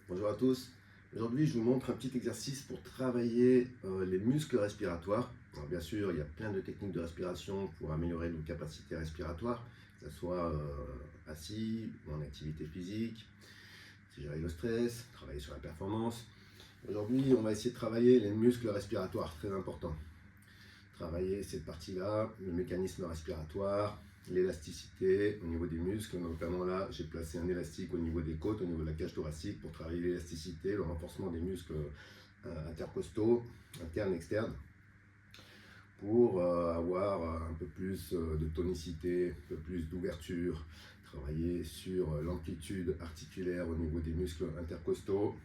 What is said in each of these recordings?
Bonjour à tous. Aujourd'hui, je vous montre un petit exercice pour travailler les muscles respiratoires. Alors, bien sûr, il y a plein de techniques de respiration pour améliorer nos capacités respiratoires, que ce soit assis ou en activité physique, si gérer le stress, travailler sur la performance. Aujourd'hui, on va essayer de travailler les muscles respiratoires, très important. Travailler cette partie-là, le mécanisme respiratoire, l'élasticité au niveau des muscles, notamment là j'ai placé un élastique au niveau des côtes, au niveau de la cage thoracique pour travailler l'élasticité, le renforcement des muscles intercostaux, internes, externes, pour avoir un peu plus de tonicité, un peu plus d'ouverture, travailler sur l'amplitude articulaire au niveau des muscles intercostaux.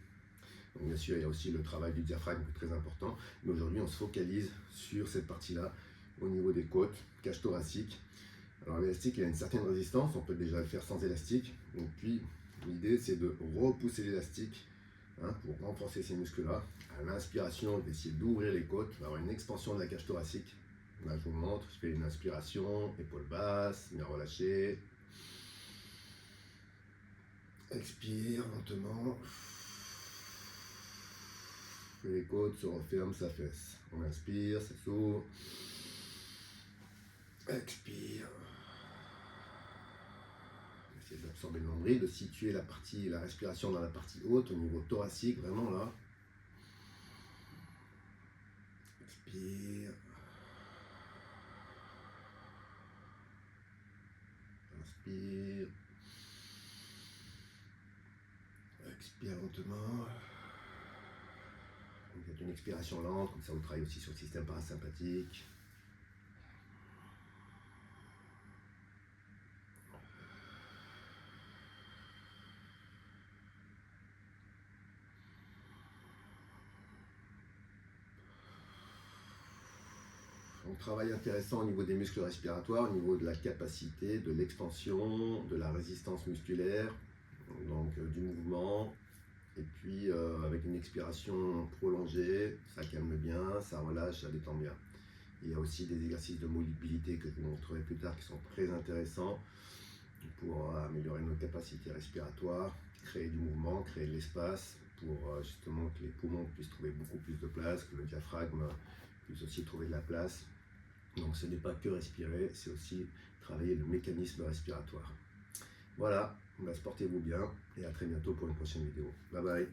Donc bien sûr, il y a aussi le travail du diaphragme qui est très important, mais aujourd'hui on se focalise sur cette partie-là au niveau des côtes, cage thoracique. Alors l'élastique, il a une certaine résistance, on peut déjà le faire sans élastique. Donc puis l'idée c'est de repousser l'élastique pour renforcer ces muscles-là. À l'inspiration, d'essayer d'ouvrir les côtes, d'avoir une expansion de la cage thoracique. Là je vous montre, je fais une inspiration, épaule basse, bien relâché. Expire lentement. Les côtes se referment, ça fesse. On inspire, ça s'ouvre. Expire. Essayez d'absorber le nombril, de situer la respiration dans la partie haute, au niveau thoracique, vraiment là. Expire. Inspire. Expire lentement. Vous faites une expiration lente, comme ça vous travaillez aussi sur le système parasympathique. Un travail intéressant au niveau des muscles respiratoires, au niveau de la capacité, de l'expansion, de la résistance musculaire, donc du mouvement. Et puis avec une expiration prolongée, ça calme bien, ça relâche, ça détend bien. Il y a aussi des exercices de mobilité que je vous montrerai plus tard qui sont très intéressants pour améliorer nos capacités respiratoires, créer du mouvement, créer de l'espace pour justement que les poumons puissent trouver beaucoup plus de place, que le diaphragme puisse aussi trouver de la place. Donc ce n'est pas que respirer, c'est aussi travailler le mécanisme respiratoire. Voilà, portez-vous bien et à très bientôt pour une prochaine vidéo. Bye bye.